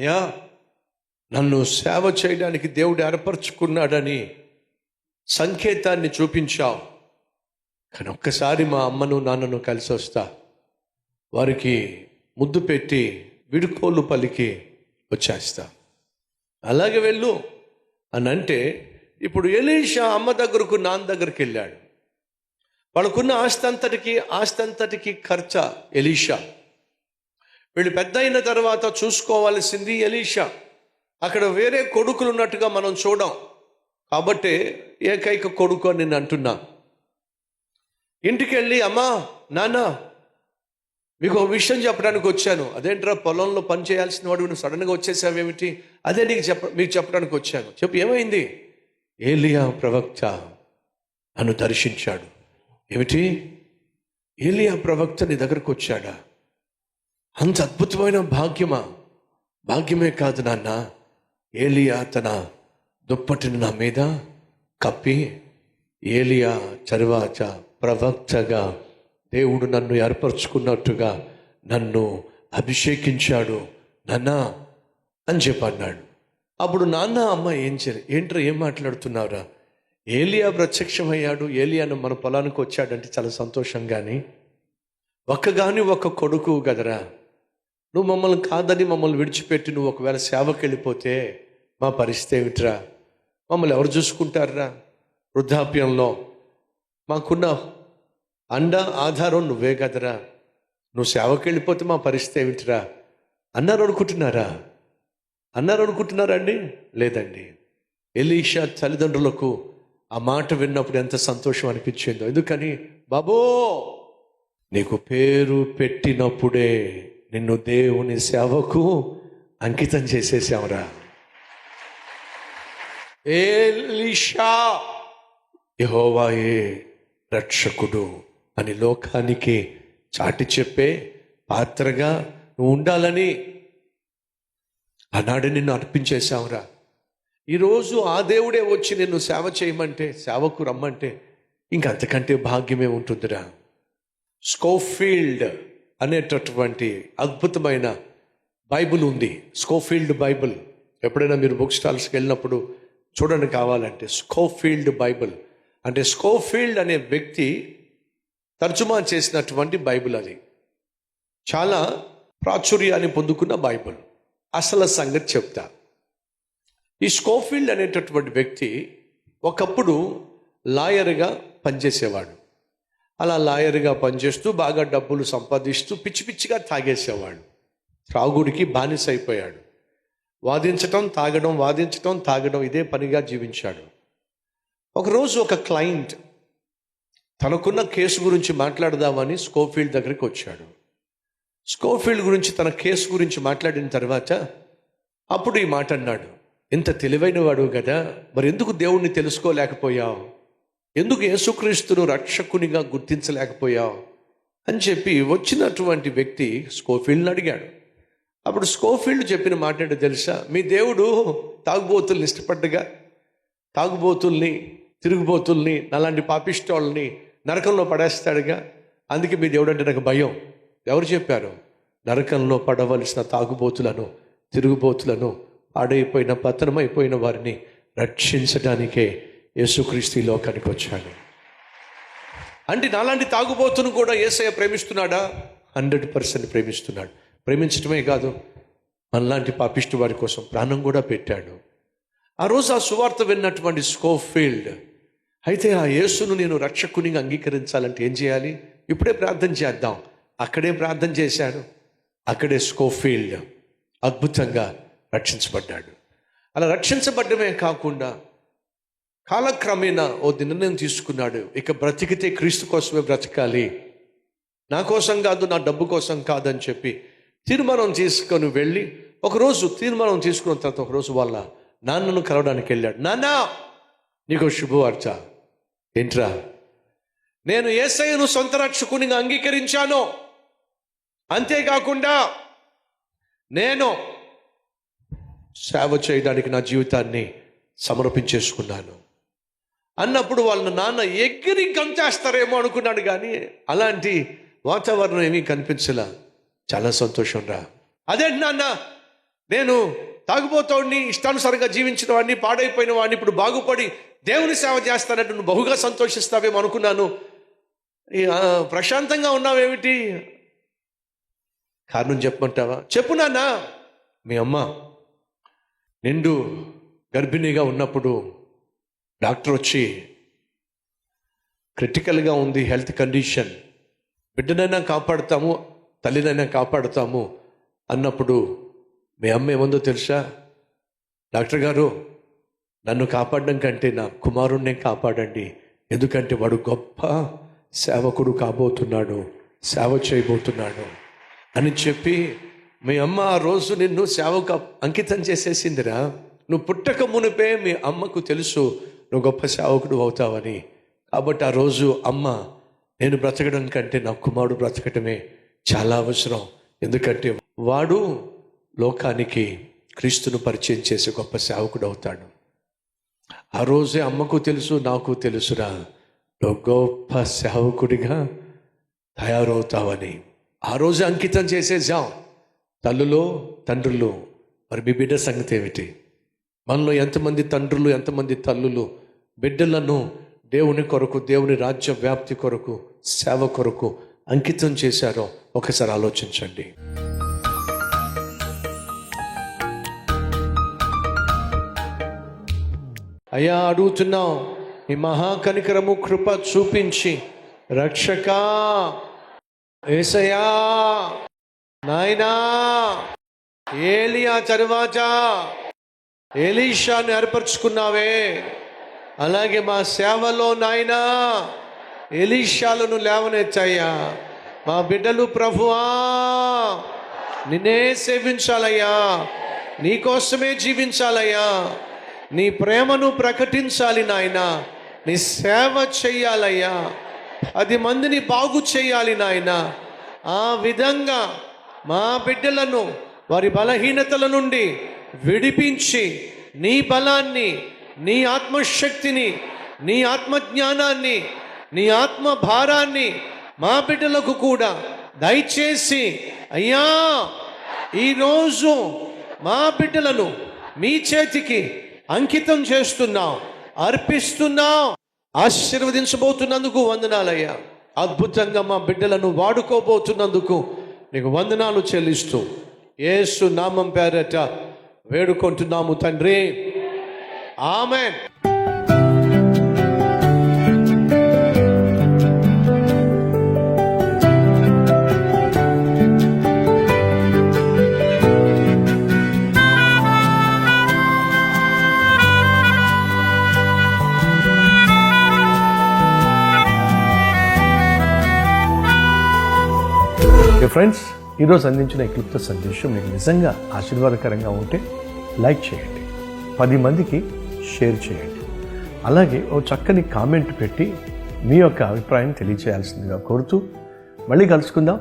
అయ్యా నన్ను సేవ చేయడానికి దేవుడు ఏర్పరచుకున్నాడని సంకేతాన్ని చూపించావు, కానీ ఒక్కసారి మా అమ్మను నాన్నను కలిసి వస్తా, వారికి ముద్దు పెట్టి విడుకోలు పలికి వచ్చేస్తా. అలాగే వెళ్ళు అని అంటే, ఇప్పుడు ఎలీషా అమ్మ దగ్గరకు నాన్న దగ్గరికి వెళ్ళాడు. వాళ్ళకున్న ఆస్తి అంతటికి ఖర్చు ఎలీషా. వీళ్ళు పెద్ద అయిన తర్వాత చూసుకోవాల్సింది ఎలీషా. అక్కడ వేరే కొడుకులు ఉన్నట్టుగా మనం చూడం కాబట్టి ఏకైక కొడుకు అని నేను అంటున్నా. ఇంటికి వెళ్ళి అమ్మా నాన్న మీకు ఒక విషయం చెప్పడానికి వచ్చాను. అదేంట్రా పొలంలో పని చేయాల్సిన వాడు నువ్వు సడన్గా వచ్చేసావేమిటి? అదే మీకు చెప్పడానికి వచ్చాను. చెప్పు ఏమైంది? ఏలియా ప్రవక్త నన్ను దర్శించాడు. ఏమిటి? ఏలియా ప్రవక్త నీ దగ్గరకు వచ్చాడా? అంత అద్భుతమైన భాగ్యమా? భాగ్యమే కాదు నాన్న, ఏలియా తన దుప్పటిని నా మీద కప్పి ఏలియా తరువాత ప్రవక్తగా దేవుడు నన్ను ఏర్పరచుకున్నట్టుగా నన్ను అభిషేకించాడు నాన్న అని చెప్పి అన్నాడు. అప్పుడు నాన్న అమ్మ ఏంట్రా ఏం మాట్లాడుతున్నావురా? ఏలియా ప్రత్యక్షమయ్యాడు, ఏలియాను మన పొలానికి వచ్చాడంటే చాలా సంతోషం. కానీ ఒక్క కొడుకు కదరా, నువ్వు మమ్మల్ని కాదని మమ్మల్ని విడిచిపెట్టి నువ్వు ఒకవేళ సేవకి వెళ్ళిపోతే మా పరిస్థితి ఏమిట్రా? మమ్మల్ని ఎవరు చూసుకుంటారా? వృద్ధాప్యంలో మాకున్న అండ ఆధారం నువ్వే కదరా. నువ్వు సేవకి వెళ్ళిపోతే మా పరిస్థితి ఏమిటిరా అన్నారు అనుకుంటున్నారా అండి? లేదండి. ఎలీషా తల్లిదండ్రులకు ఆ మాట విన్నప్పుడు ఎంత సంతోషం అనిపించిందో. ఎందుకని? బాబో నీకు పేరు పెట్టినప్పుడే నిన్ను దేవుని సేవకు అంకితం చేసేసావురా. ఎలీషా యెహోవాయే రక్షకుడు అని లోకానికి చాటి చెప్పే పాత్రగా నువ్వు ఉండాలని ఆనాడు నిన్ను అర్పించేశావురా. ఈరోజు ఆ దేవుడే వచ్చి నిన్ను సేవ చేయమంటే, సేవకు రమ్మంటే ఇంకంతకంటే భాగ్యమే ఉంటుందిరా. స్కోఫీల్డ్ అనేటటువంటి అద్భుతమైన బైబిల్ ఉంది. స్కోఫీల్డ్ బైబిల్ ఎప్పుడైనా మీరు బుక్ స్టాల్స్కి వెళ్ళినప్పుడు చూడండి కావాలంటే. స్కోఫీల్డ్ బైబిల్ అంటే స్కోఫీల్డ్ అనే వ్యక్తి తర్జుమా చేసినటువంటి బైబిల్. అది చాలా ప్రాచుర్యాన్ని పొందుకున్న బైబిల్. అసలు సంగతి చెప్తా. ఈ స్కోఫీల్డ్ అనేటటువంటి వ్యక్తి ఒకప్పుడు లాయర్గా పనిచేసేవాడు. అలా లాయర్గా పనిచేస్తూ బాగా డబ్బులు సంపాదిస్తూ పిచ్చి పిచ్చిగా తాగేసేవాడు. త్రాగుడికి బానిస అయిపోయాడు. వాదించటం తాగడం ఇదే పనిగా జీవించాడు. ఒకరోజు ఒక క్లయింట్ తనకున్న కేసు గురించి మాట్లాడదామని స్కోఫీల్డ్ దగ్గరికి వచ్చాడు. స్కోఫీల్డ్ గురించి తన కేసు గురించి మాట్లాడిన తర్వాత అప్పుడు ఈ మాట అన్నాడు. ఇంత తెలివైన వాడు కదా, మరి ఎందుకు దేవుణ్ణి తెలుసుకోలేకపోయావు? ఎందుకు యేసుక్రీస్తును రక్షకునిగా గుర్తించలేకపోయావు అని చెప్పి వచ్చినటువంటి వ్యక్తి స్కోఫీల్డ్ని అడిగాడు. అప్పుడు స్కోఫీల్డ్ చెప్పిన మాట ఏంటో తెలుసా? మీ దేవుడు తాగుబోతుల్ని ఇష్టపడ్డగా, తాగుబోతుల్ని, తిరుగుబోతుల్ని, అలాంటి పాపిష్టోళ్ళని నరకంలో పడేస్తాడుగా, అందుకే మీ దేవుడు అంటే నాకు భయం. ఎవరు చెప్పారు? నరకంలో పడవలసిన తాగుబోతులను, తిరుగుబోతులను, పాడైపోయిన పతనమైపోయిన వారిని రక్షించడానికే యేసుక్రీస్తు ఈ లోకానికి వచ్చాడు. అంటే నాలాంటి తాగుబోతును కూడా యేసయ్య ప్రేమిస్తున్నాడా? 100% ప్రేమిస్తున్నాడు. ప్రేమించడమే కాదు, మనలాంటి పాపిష్టి వారి కోసం ప్రాణం కూడా పెట్టాడు. ఆ రోజు ఆ సువార్త విన్నటువంటి స్కోఫీల్డ్, అయితే ఆ యేసును నేను రక్షకునిగా అంగీకరించాలంటే ఏం చేయాలి? ఇప్పుడే ప్రార్థన చేద్దాం. అక్కడే ప్రార్థన చేశాడు. అక్కడే స్కోఫీల్డ్ అద్భుతంగా రక్షించబడ్డాడు. అలా రక్షించబడ్డమే కాకుండా కాలక్రమేణా ఓ నిర్ణయం తీసుకున్నాడు. ఇక బ్రతికితే క్రీస్తు కోసమే బ్రతకాలి, నా కోసం కాదు, నా డబ్బు కోసం కాదని చెప్పి తీర్మానం తీసుకొని వెళ్ళి ఒకరోజు తీర్మానం తీసుకున్న తర్వాత ఒకరోజు వాళ్ళ నాన్నను కలవడానికి వెళ్ళాడు. నాన్న, నీకు శుభవార్త. ఏంట్రా? నేను యేసయ్యను సొంత రక్షకునిగా అంగీకరించాను, అంతేకాకుండా నేను సేవ చేయడానికి నా జీవితాన్ని సమర్పించేసుకున్నాను అన్నప్పుడు వాళ్ళ నాన్న ఎగిరి గంతేస్తారేమో అనుకున్నాడు. కానీ అలాంటి వాతావరణం ఏమీ కనిపించలా. చాలా సంతోషం రా. అదేంటి నాన్న, నేను తాగుబోతోడిని, ఇష్టానుసారంగా జీవించిన వాడిని, పాడైపోయిన వాడిని ఇప్పుడు బాగుపడి దేవుని సేవ చేస్తానంటే నువ్వు బహుగా సంతోషిస్తావేమో అనుకున్నాను. ప్రశాంతంగా ఉన్నావేమిటి? కారణం చెప్పమంటావా? చెప్పు నాన్న. మీ అమ్మ నిండు గర్భిణిగా ఉన్నప్పుడు డాక్టర్ వచ్చి క్రిటికల్గా ఉంది హెల్త్ కండిషన్, బిడ్డనైనా కాపాడుతాము, తల్లినైనా కాపాడుతాము అన్నప్పుడు మీ అమ్మ ఏముందో తెలుసా? డాక్టర్ గారు, నన్ను కాపాడడం కంటే నా కుమారుణ్ణే కాపాడండి, ఎందుకంటే వాడు గొప్ప సేవకుడు కాబోతున్నాడు, సేవ చేయబోతున్నాడు అని చెప్పి మీ అమ్మ ఆ రోజు నిన్ను సేవకు అంకితం చేసేసిందిరా. నువ్వు పుట్టక మునిపే మీ అమ్మకు తెలుసు నువ్వు గొప్ప సేవకుడు అవుతావని. కాబట్టి ఆ రోజు అమ్మ, నేను బ్రతకడం కంటే నా కుమారుడు బ్రతకటమే చాలా అవసరం, ఎందుకంటే వాడు లోకానికి క్రీస్తును పరిచయం చేసే గొప్ప సేవకుడు అవుతాడు. ఆ రోజే అమ్మకు తెలుసు, నాకు తెలుసురా, నువ్వు గొప్ప సేవకుడిగా తయారవుతావని. ఆ రోజు అంకితం చేసేసాం. తల్లులో తండ్రులు, మరి మీ బిడ్డ సంగతి ఏమిటి? మనలో ఎంతమంది తండ్రులు, ఎంతమంది తల్లులు బిడ్డలను దేవుని కొరకు, దేవుని రాజ్య వ్యాప్తి కొరకు, సేవ కొరకు అంకితం చేశారో ఒకసారి ఆలోచించండి. అయ్యా అడుగుతున్నాం, ఈ మహాకనికరము కృప చూపించి రక్షకా యేసయ్యా, నాయనా ఏలియా తరువాత ఎలీషాను ఏర్పరచుకున్నావే, అలాగే మా సేవలో నాయనా ఎలీషాలను లేవనెత్తయ్యా. మా బిడ్డలు ప్రభువా నిన్నే సేవించాలయ్యా, నీకోసమే జీవించాలయ్యా, నీ ప్రేమను ప్రకటించాలి నాయనా, నీ సేవ చెయ్యాలయ్యా, 10 మందిని బాగు చేయాలి నాయనా. ఆ విధంగా మా బిడ్డలను వారి బలహీనతల నుండి విడిపించి నీ బలాన్ని, నీ ఆత్మశక్తిని, నీ ఆత్మజ్ఞానాన్ని, నీ ఆత్మ భారాన్ని మా బిడ్డలకు కూడా దయచేసి అయ్యా, ఈరోజు మా బిడ్డలను మీ చేతికి అంకితం చేస్తున్నాం, అర్పిస్తున్నాం. ఆశీర్వదించబోతున్నందుకు వందనాలయ్యా. అద్భుతంగా మా బిడ్డలను వాడుకోబోతున్నందుకు నీకు వందనాలు చెల్లిస్తూ యేసు నామం పేరట వేడుకుంటున్నాము తండ్రి, ఆమేన్. ఫ్రెండ్స్, ఈరోజు అందించిన ఈ క్లుప్త సందేశం మీకు నిజంగా ఆశీర్వాదకరంగా ఉంటే లైక్ చేయండి, 10 మందికి షేర్ చేయండి, అలాగే ఓ చక్కని కామెంట్ పెట్టి మీ యొక్క అభిప్రాయం తెలియజేయాల్సిందిగా కోరుతూ మళ్ళీ కలుసుకుందాం.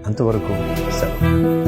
అంతవరకు సెలవు.